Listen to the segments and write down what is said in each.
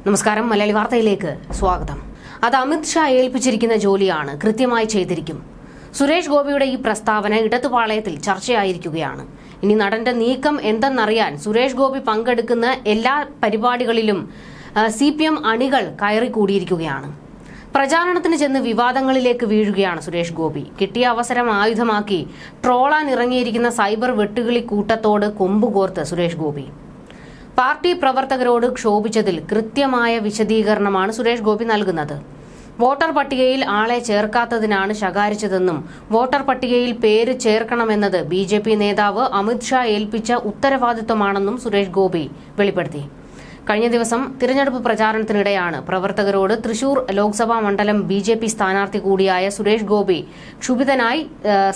നമസ്കാരം. മലയാളി വാർത്തയിലേക്ക് സ്വാഗതം. അത് അമിത് ഷാ ഏൽപ്പിച്ചിരിക്കുന്ന ജോലിയാണ്, കൃത്യമായി ചെയ്തിരിക്കും. സുരേഷ് ഗോപിയുടെ ഈ പ്രസ്താവന ഇടതുപാളയത്തിൽ ചർച്ചയായിരിക്കുകയാണ്. ഇനി നടന്റെ നീക്കം എന്തെന്നറിയാൻ സുരേഷ് ഗോപി പങ്കെടുക്കുന്ന എല്ലാ പരിപാടികളിലും CPM അണികൾ കയറിക്കൂടിയിരിക്കുകയാണ്. പ്രചാരണത്തിന് ചെന്ന് വിവാദങ്ങളിലേക്ക് വീഴുകയാണ് സുരേഷ് ഗോപി. കിട്ടിയ അവസരം ആയുധമാക്കി ട്രോളാൻ ഇറങ്ങിയിരിക്കുന്ന സൈബർ വെട്ടുകിളി കൂട്ടത്തോട് കൊമ്പുകോർത്ത് സുരേഷ് ഗോപി പാർട്ടി പ്രവർത്തകരോട് ക്ഷോഭിച്ചതിൽ കൃത്യമായ വിശദീകരണമാണ് സുരേഷ് ഗോപി നൽകുന്നത്. വോട്ടർ പട്ടികയിൽ ആളെ ചേർക്കാത്തതിനാണ് ശകാരിച്ചതെന്നും വോട്ടർ പട്ടികയിൽ പേര് ചേർക്കണമെന്നത് BJP നേതാവ് അമിത് ഷാ ഏൽപ്പിച്ച ഉത്തരവാദിത്വമാണെന്നും സുരേഷ് ഗോപി വെളിപ്പെടുത്തി. കഴിഞ്ഞ ദിവസം തിരഞ്ഞെടുപ്പ് പ്രചാരണത്തിനിടെയാണ് പ്രവർത്തകരോട് തൃശൂർ ലോക്സഭാ മണ്ഡലം BJP സ്ഥാനാർത്ഥി കൂടിയായ സുരേഷ് ഗോപി ക്ഷുഭിതനായി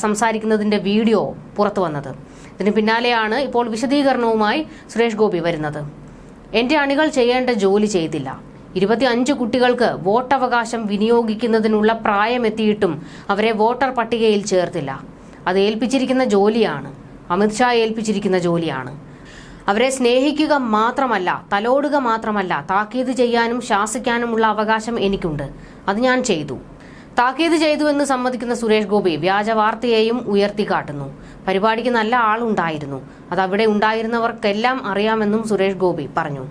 സംസാരിക്കുന്നതിന്റെ വീഡിയോ പുറത്തുവന്നത്. ഇതിന് പിന്നാലെയാണ് ഇപ്പോൾ വിശദീകരണവുമായി സുരേഷ് ഗോപി വരുന്നത്. എന്റെ അണികൾ ചെയ്യേണ്ട ജോലി ചെയ്തില്ല. 25 കുട്ടികൾക്ക് വോട്ടവകാശം വിനിയോഗിക്കുന്നതിനുള്ള പ്രായമെത്തിയിട്ടും അവരെ വോട്ടർ പട്ടികയിൽ ചേർത്തില്ല. അത് ഏൽപ്പിച്ചിരിക്കുന്ന ജോലിയാണ്, അമിത് ഷാ ഏൽപ്പിച്ചിരിക്കുന്ന ജോലിയാണ്. അവരെ സ്നേഹിക്കുക മാത്രമല്ല, തലോടുക മാത്രമല്ല, താക്കീത് ചെയ്യാനും ശാസിക്കാനുമുള്ള അവകാശം എനിക്കുണ്ട്. അത് ഞാൻ ചെയ്തു. താക്കീത് ചെയ്തു എന്ന് സമ്മതിക്കുന്ന സുരേഷ് ഗോപി വ്യാജ വാർത്തയെയും ഉയർത്തിക്കാട്ടുന്നു. പരിപാടിക്ക് നല്ല ആളുണ്ടായിരുന്നു, അത് അവിടെ ഉണ്ടായിരുന്നവർക്കെല്ലാം അറിയാമെന്നും സുരേഷ് ഗോപി പറഞ്ഞു.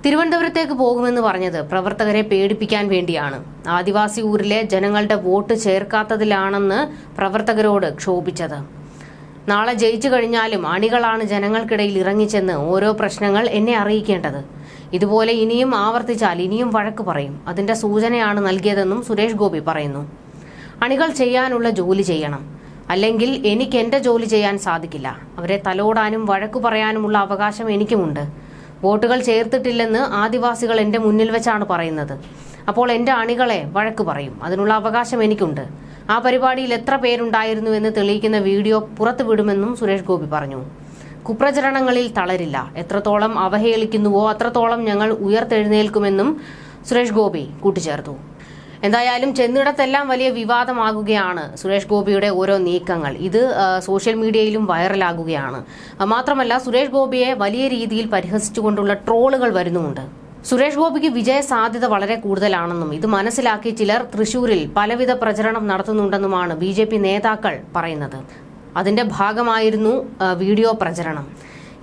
തിരുവനന്തപുരത്തേക്ക് പോകുമെന്ന് പറഞ്ഞത് പ്രവർത്തകരെ പേടിപ്പിക്കാൻ വേണ്ടിയാണ്. ആദിവാസി ഊരിലെ ജനങ്ങളുടെ വോട്ട് ചേർക്കാത്തതിലാണെന്ന് പ്രവർത്തകരോട് ക്ഷോഭിച്ചത്. നാളെ ജയിച്ചു കഴിഞ്ഞാലും അണികളാണ് ജനങ്ങൾക്കിടയിൽ ഇറങ്ങിച്ചെന്ന് ഓരോ പ്രശ്നങ്ങൾ എന്നെ അറിയിക്കേണ്ടത്. ഇതുപോലെ ഇനിയും ആവർത്തിച്ചാൽ ഇനിയും വഴക്ക് പറയും. അതിന്റെ സൂചനയാണ് നൽകിയതെന്നും സുരേഷ് ഗോപി പറയുന്നു. അണികൾ ചെയ്യാനുള്ള ജോലി ചെയ്യണം, അല്ലെങ്കിൽ എനിക്ക് എന്റെ ജോലി ചെയ്യാൻ സാധിക്കില്ല. അവരെ തലോടാനും വഴക്കു പറയാനുമുള്ള അവകാശം എനിക്കുമുണ്ട്. വോട്ടുകൾ ചേർത്തിട്ടില്ലെന്ന് ആദിവാസികൾ എന്റെ മുന്നിൽ വെച്ചാണ് പറയുന്നത്. അപ്പോൾ എന്റെ അണികളെ വഴക്ക് പറയും. അതിനുള്ള അവകാശം എനിക്കുണ്ട്. ആ പരിപാടിയിൽ എത്ര പേരുണ്ടായിരുന്നു എന്ന് തെളിയിക്കുന്ന വീഡിയോ പുറത്തുവിടുമെന്നും സുരേഷ് ഗോപി പറഞ്ഞു. കുപ്രചരണങ്ങളിൽ തളരില്ല. എത്രത്തോളം അവഹേളിക്കുന്നുവോ അത്രത്തോളം ഞങ്ങൾ ഉയർത്തെഴുന്നേൽക്കുമെന്നും സുരേഷ് ഗോപി കൂട്ടിച്ചേർത്തു. എന്തായാലും ചെന്നിടത്തെല്ലാം വലിയ വിവാദമാകുകയാണ് സുരേഷ് ഗോപിയുടെ ഓരോ നീക്കങ്ങൾ. ഇത് സോഷ്യൽ മീഡിയയിലും വൈറലാകുകയാണ്. മാത്രമല്ല സുരേഷ് ഗോപിയെ വലിയ രീതിയിൽ പരിഹസിച്ചുകൊണ്ടുള്ള ട്രോളുകൾ വരുന്നുമുണ്ട്. സുരേഷ് ഗോപിക്ക് വിജയ സാധ്യത വളരെ കൂടുതലാണെന്നും ഇത് മനസ്സിലാക്കി ചിലർ തൃശൂരിൽ പലവിധ പ്രചരണം നടത്തുന്നുണ്ടെന്നുമാണ് BJP നേതാക്കൾ പറയുന്നത്. അതിന്റെ ഭാഗമായിരുന്നു വീഡിയോ പ്രചരണം.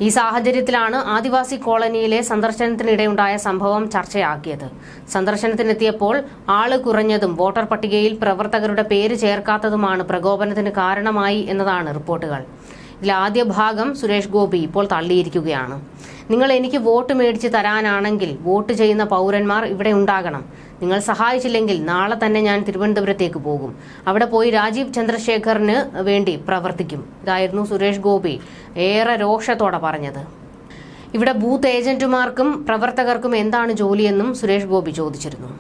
ഈ സാഹചര്യത്തിലാണ് ആദിവാസി കോളനിയിലെ സന്ദർശനത്തിനിടെയുണ്ടായ സംഭവം ചർച്ചയാക്കിയത്. സന്ദർശനത്തിനെത്തിയപ്പോൾ ആള് കുറഞ്ഞതും വോട്ടർ പട്ടികയിൽ പ്രവർത്തകരുടെ പേര് ചേർക്കാത്തതുമാണ് പ്രകോപനത്തിന് കാരണമായി എന്നതാണ് റിപ്പോർട്ടുകൾ. ഇതിൽ ആദ്യ ഭാഗം സുരേഷ് ഗോപി ഇപ്പോൾ തള്ളിയിരിക്കുകയാണ്. നിങ്ങൾ എനിക്ക് വോട്ട് മേടിച്ച് തരാനാണെങ്കിൽ വോട്ട് ചെയ്യുന്ന പൗരന്മാർ ഇവിടെ ഉണ്ടാകണം. നിങ്ങൾ സഹായിച്ചില്ലെങ്കിൽ നാളെ തന്നെ ഞാൻ തിരുവനന്തപുരത്തേക്ക് പോകും. അവിടെ പോയി രാജീവ് ചന്ദ്രശേഖറിന് വേണ്ടി പ്രവർത്തിക്കും. ഇതായിരുന്നു സുരേഷ് ഗോപി ഏറെ രോഷത്തോടെ പറഞ്ഞത്. ഇവിടെ ബൂത്ത് ഏജന്റുമാർക്കും പ്രവർത്തകർക്കും എന്താണ് ജോലിയെന്നും സുരേഷ് ഗോപി ചോദിച്ചിരുന്നു.